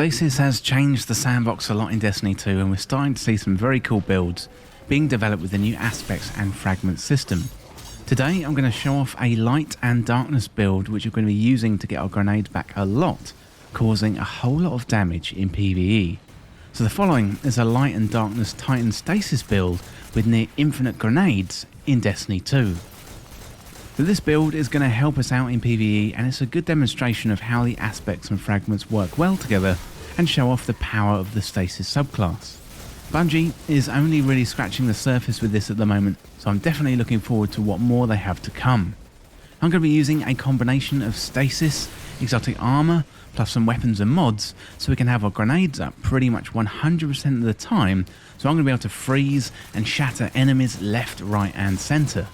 Stasis has changed the sandbox a lot in Destiny 2, and we're starting to see some very cool builds being developed with the new aspects and fragment system. Today I'm going to show off a light and darkness build which we're going to be using to get our grenades back a lot, causing a whole lot of damage in PVE. So the following is a light and darkness Titan stasis build with near infinite grenades in Destiny 2. So this build is going to help us out in PVE, and it's a good demonstration of how the aspects and fragments work well together and show off the power of the Stasis subclass. Bungie is only really scratching the surface with this at the moment, so I'm definitely looking forward to what more they have to come. I'm going to be using a combination of stasis, exotic armor, plus some weapons and mods, so we can have our grenades up pretty much 100% of the time, so I'm going to be able to freeze and shatter enemies left, right and center.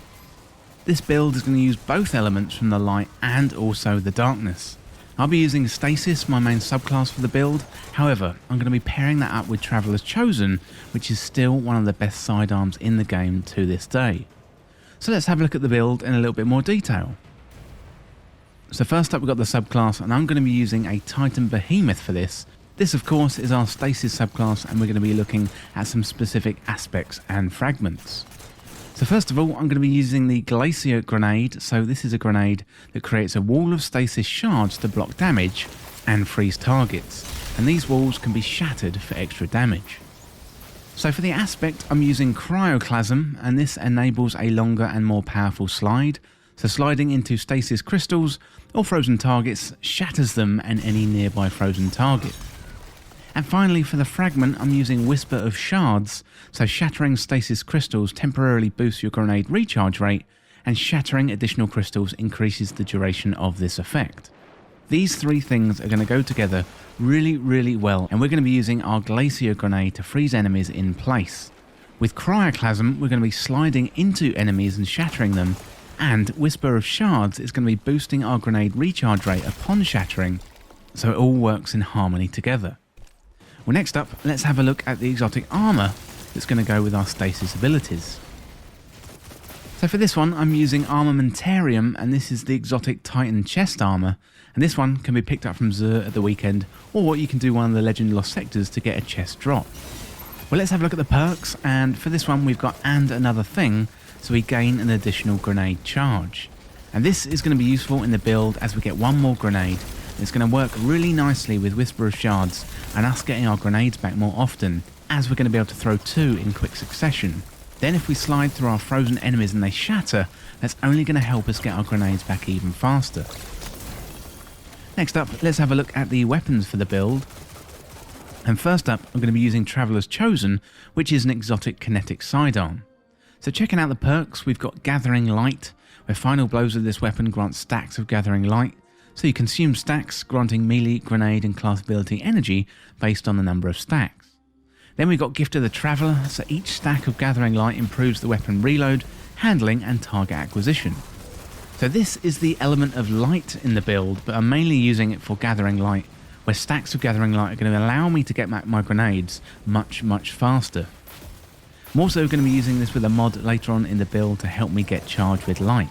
This build is going to use both elements from the light and also the darkness. I'll be using Stasis, my main subclass for the build. However, I'm going to be pairing that up with Traveler's Chosen, which is still one of the best sidearms in the game to this day. So let's have a look at the build in a little bit more detail. So first up we've got the subclass, and I'm going to be using a Titan Behemoth for this. This of course is our Stasis subclass, and we're going to be looking at some specific aspects and fragments. So first of all, I'm going to be using the Glacier Grenade. So this is a grenade that creates a wall of stasis shards to block damage and freeze targets. And these walls can be shattered for extra damage. So for the aspect, I'm using Cryoclasm, and this enables a longer and more powerful slide. So sliding into stasis crystals or frozen targets shatters them and any nearby frozen target. And finally, for the fragment, I'm using Whisper of Shards, so shattering stasis crystals temporarily boosts your grenade recharge rate, and shattering additional crystals increases the duration of this effect. These three things are going to go together really well, and we're going to be using our Glacier Grenade to freeze enemies in place. With Cryoclasm, we're going to be sliding into enemies and shattering them, and Whisper of Shards is going to be boosting our grenade recharge rate upon shattering, so it all works in harmony together. Well, next up, let's have a look at the exotic armor that's going to go with our stasis abilities. So for this one, I'm using Armamentarium, and this is the exotic Titan chest armor, and this one can be picked up from Zur at the weekend, or you can do one of the Legend Lost sectors to get a chest drop. Well, let's have a look at the perks, and for this one we've got and another thing, so we gain an additional grenade charge. And this is going to be useful in the build as we get one more grenade. It's going to work really nicely with Whisper of Shards and us getting our grenades back more often, as we're going to be able to throw two in quick succession. Then if we slide through our frozen enemies and they shatter, that's only going to help us get our grenades back even faster. Next up, let's have a look at the weapons for the build. And first up, I'm going to be using Traveler's Chosen, which is an exotic kinetic sidearm. So checking out the perks, we've got Gathering Light, where final blows of this weapon grant stacks of Gathering Light. So you consume stacks, granting melee, grenade and class ability energy based on the number of stacks. Then we've got Gift of the Traveller, so each stack of Gathering Light improves the weapon reload, handling and target acquisition. So this is the element of light in the build, but I'm mainly using it for Gathering Light, where stacks of Gathering Light are going to allow me to get back my grenades much faster. I'm also going to be using this with a mod later on in the build to help me get charged with light.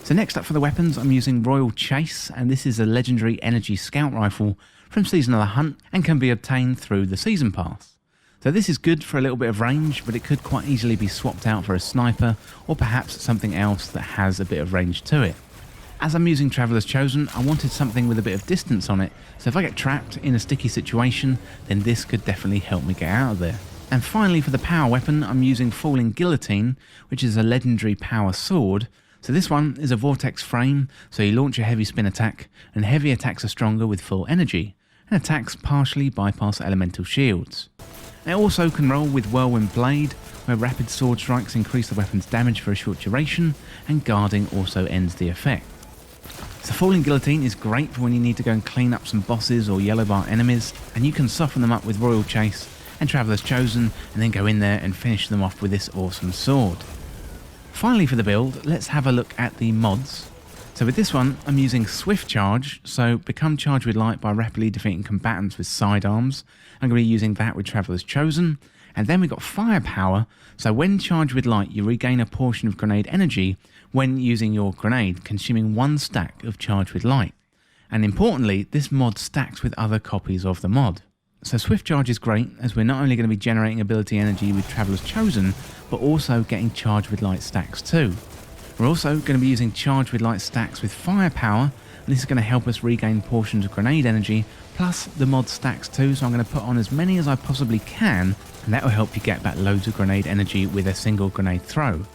So next up for the weapons, I'm using Royal Chase, and this is a legendary energy scout rifle from Season of the Hunt and can be obtained through the Season Pass. So this is good for a little bit of range, but it could quite easily be swapped out for a sniper or perhaps something else that has a bit of range to it. As I'm using Traveler's Chosen, I wanted something with a bit of distance on it, so if I get trapped in a sticky situation, then this could definitely help me get out of there. And finally for the power weapon, I'm using Falling Guillotine, which is a legendary power sword. So this one is a vortex frame, so you launch a heavy spin attack, and heavy attacks are stronger with full energy, and attacks partially bypass elemental shields. It also can roll with Whirlwind Blade, where rapid sword strikes increase the weapon's damage for a short duration, and guarding also ends the effect. So Falling Guillotine is great for when you need to go and clean up some bosses or yellow bar enemies, and you can soften them up with Royal Chase and Traveler's Chosen, and then go in there and finish them off with this awesome sword. Finally for the build, let's have a look at the mods. So with this one, I'm using Swift Charge, so become charged with light by rapidly defeating combatants with sidearms. I'm going to be using that with Traveler's Chosen. And then we've got Firepower, so when charged with light, you regain a portion of grenade energy when using your grenade, consuming one stack of charged with light. And importantly, this mod stacks with other copies of the mod. So Swift Charge is great, as we're not only going to be generating ability energy with Traveller's Chosen, but also getting Charged with Light stacks too. We're also going to be using Charged with Light stacks with Firepower, and this is going to help us regain portions of grenade energy, plus the mod stacks too, so I'm going to put on as many as I possibly can, and that will help you get back loads of grenade energy with a single grenade throw.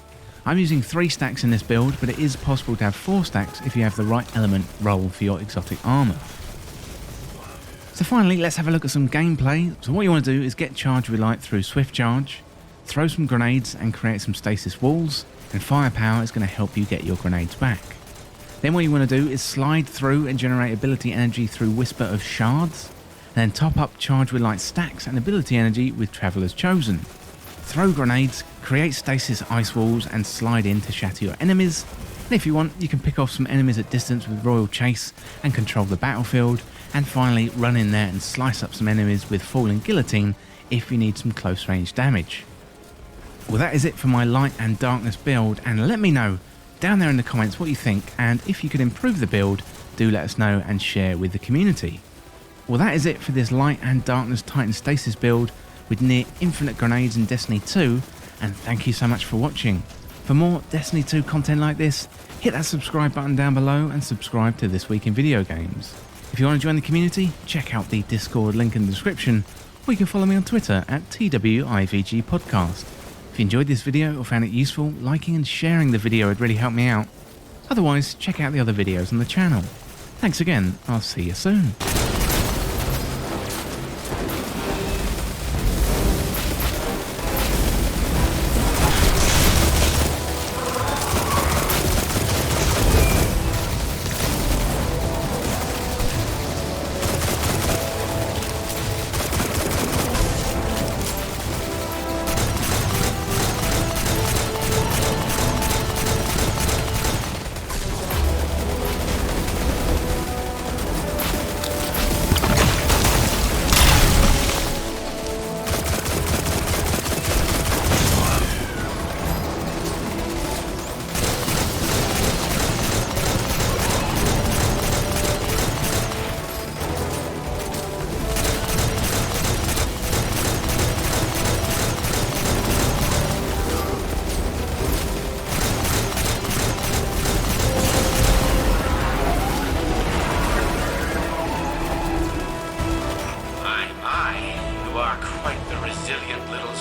I'm using 3 stacks in this build, but it is possible to have 4 stacks if you have the right element roll for your exotic armour. So finally, let's have a look at some gameplay. So what you want to do is get Charged with Light through Swift Charge, throw some grenades and create some stasis walls, and Firepower is going to help you get your grenades back. Then what you want to do is slide through and generate ability energy through Whisper of Shards, and then top up Charged with Light stacks and ability energy with Traveller's Chosen. Throw grenades, create stasis ice walls and slide in to shatter your enemies. And if you want, you can pick off some enemies at distance with Royal Chase and control the battlefield. And finally, run in there and slice up some enemies with Falling Guillotine if you need some close range damage. Well, that is it for my Light and Darkness build, and let me know down there in the comments what you think, and if you could improve the build, do let us know and share with the community. Well, that is it for this Light and Darkness Titan Stasis build with near infinite grenades in Destiny 2, and thank you so much for watching. For more Destiny 2 content like this, hit that subscribe button down below and subscribe to This Week in Video Games. If you want to join the community, check out the Discord link in the description, or you can follow me on Twitter at TWIVG Podcast. If you enjoyed this video or found it useful, liking and sharing the video would really help me out. Otherwise, check out the other videos on the channel. Thanks again, I'll see you soon.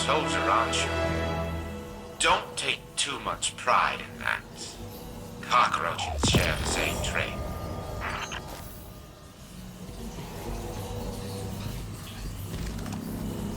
Soldier, aren't you? Don't take too much pride in that. Cockroaches share the same